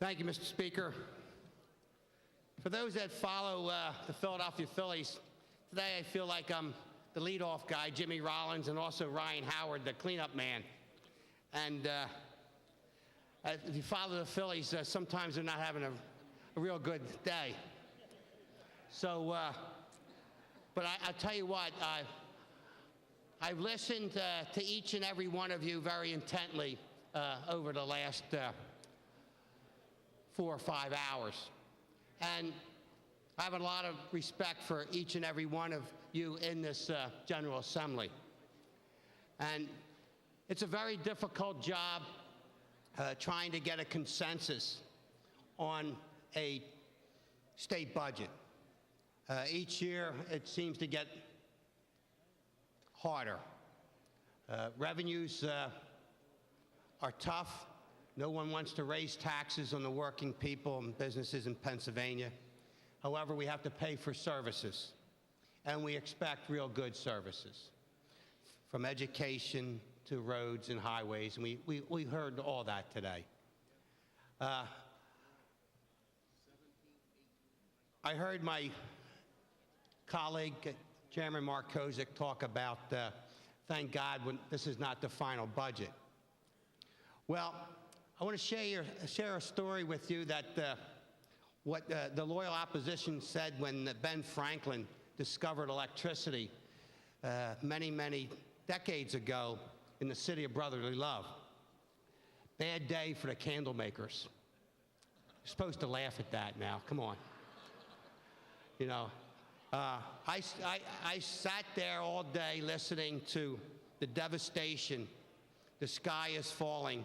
Thank you, Mr. Speaker. For those that follow the Philadelphia Phillies, today I feel like I'm the leadoff guy, Jimmy Rollins, and also Ryan Howard, the cleanup man. And if you follow the Phillies, sometimes they're not having a real good day. So, but I'll tell you what, I've listened to each and every one of you very intently over the last 4 or 5 hours. And I have a lot of respect for each and every one of you in this General Assembly. And it's a very difficult job trying to get a consensus on a state budget. Each year it seems to get harder. Revenues are tough. No one wants to raise taxes on the working people and businesses in Pennsylvania. However, we have to pay for services, and we expect real good services, from education to roads and highways, and we heard all that today. I heard my colleague, Chairman Mark Kozik, talk about, thank God, this is not the final budget. Well, I want to share a story with you that what the loyal opposition said when Ben Franklin discovered electricity many, many decades ago in the city of brotherly love. Bad day for the candle makers. You're supposed to laugh at that now. Come on. You know, I sat there all day listening to the devastation, the sky is falling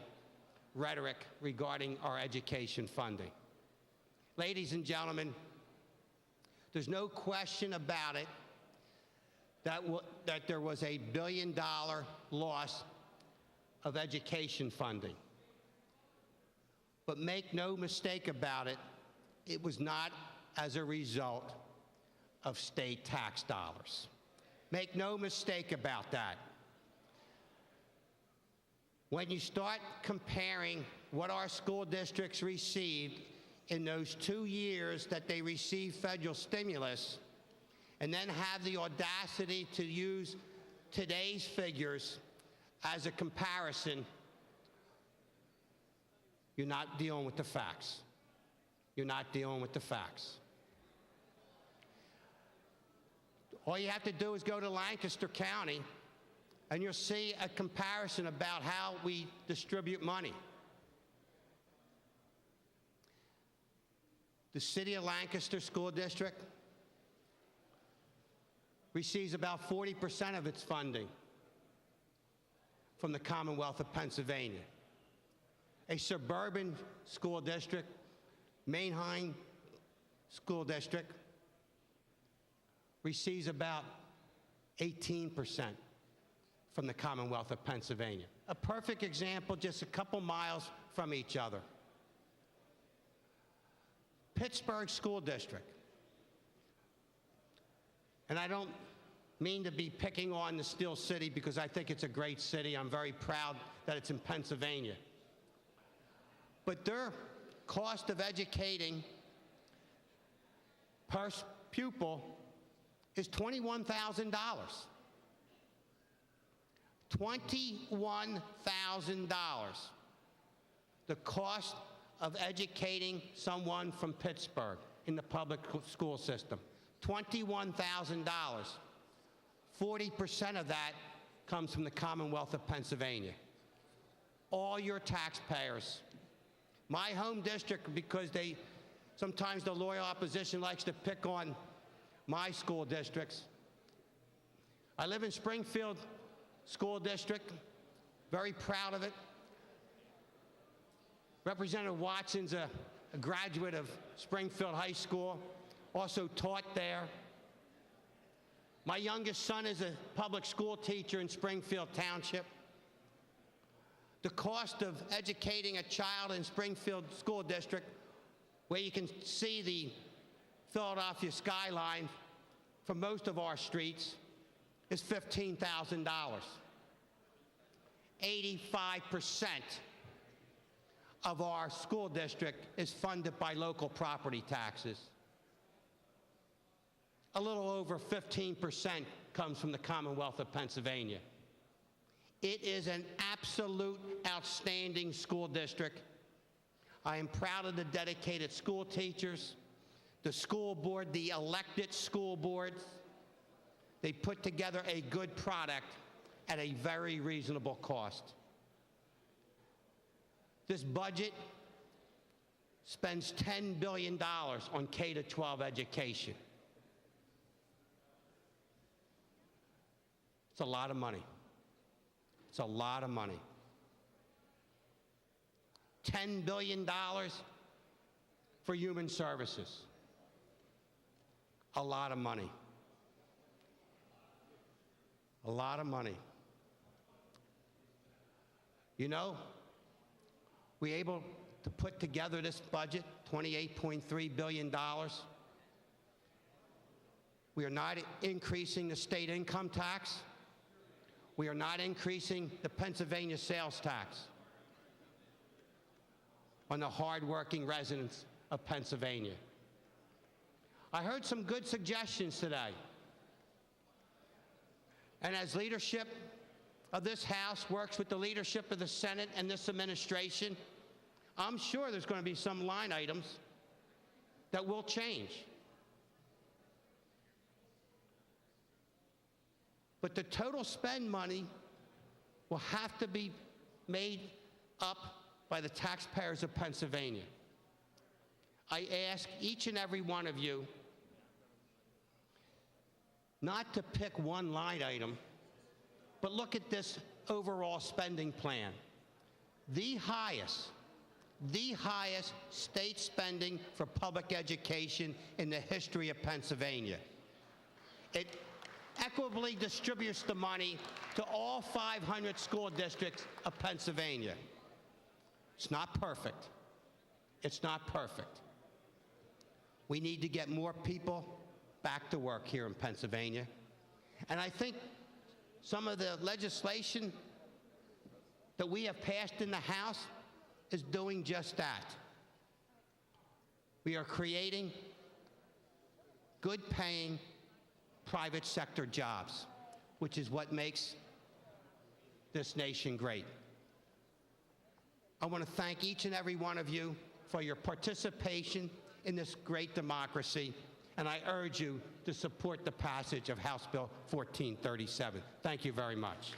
rhetoric regarding our education funding. Ladies and gentlemen, there's no question about it that there was a $1 billion loss of education funding. But make no mistake about it, it was not as a result of state tax dollars. Make no mistake about that. When you start comparing what our school districts received in those 2 years that they received federal stimulus, and then have the audacity to use today's figures as a comparison, you're not dealing with the facts. You're not dealing with the facts. All you have to do is go to Lancaster County, and you'll see a comparison about how we distribute money. The City of Lancaster School District receives about 40% of its funding from the Commonwealth of Pennsylvania. A suburban school district, Manheim School District, receives about 18% from the Commonwealth of Pennsylvania. A perfect example, just a couple miles from each other. Pittsburgh School District. And I don't mean to be picking on the Steel City because I think it's a great city. I'm very proud that it's in Pennsylvania. But their cost of educating per pupil is $21,000. $21,000. The cost of educating someone from Pittsburgh in the public school system. $21,000. 40% of that comes from the Commonwealth of Pennsylvania. All your taxpayers. My home district, because sometimes the loyal opposition likes to pick on my school districts. I live in Springfield School District, very proud of it. Representative Watson's a graduate of Springfield High School, also taught there. My youngest son is a public school teacher in Springfield Township. The cost of educating a child in Springfield School District, where you can see the Philadelphia skyline from most of our streets, is $15,000. 85% of our school district is funded by local property taxes. A little over 15% comes from the Commonwealth of Pennsylvania. It is an absolute outstanding school district. I am proud of the dedicated school teachers, the school board, the elected school boards. They put together a good product at a very reasonable cost. This budget spends $10 billion on K-12 education. It's a lot of money. It's a lot of money. $10 billion for human services. A lot of money. A lot of money. You know, we're able to put together this budget, $28.3 billion. We are not increasing the state income tax. We are not increasing the Pennsylvania sales tax on the hardworking residents of Pennsylvania. I heard some good suggestions today. And as leadership of this House works with the leadership of the Senate and this administration, I'm sure there's going to be some line items that will change. But the total spend money will have to be made up by the taxpayers of Pennsylvania. I ask each and every one of you not to pick one line item, but look at this overall spending plan. The highest state spending for public education in the history of Pennsylvania. It equitably distributes the money to all 500 school districts of Pennsylvania. It's not perfect. It's not perfect. We need to get more people back to work here in Pennsylvania. And I think some of the legislation that we have passed in the House is doing just that. We are creating good-paying private sector jobs, which is what makes this nation great. I want to thank each and every one of you for your participation in this great democracy, and I urge you to support the passage of House Bill 1437. Thank you very much.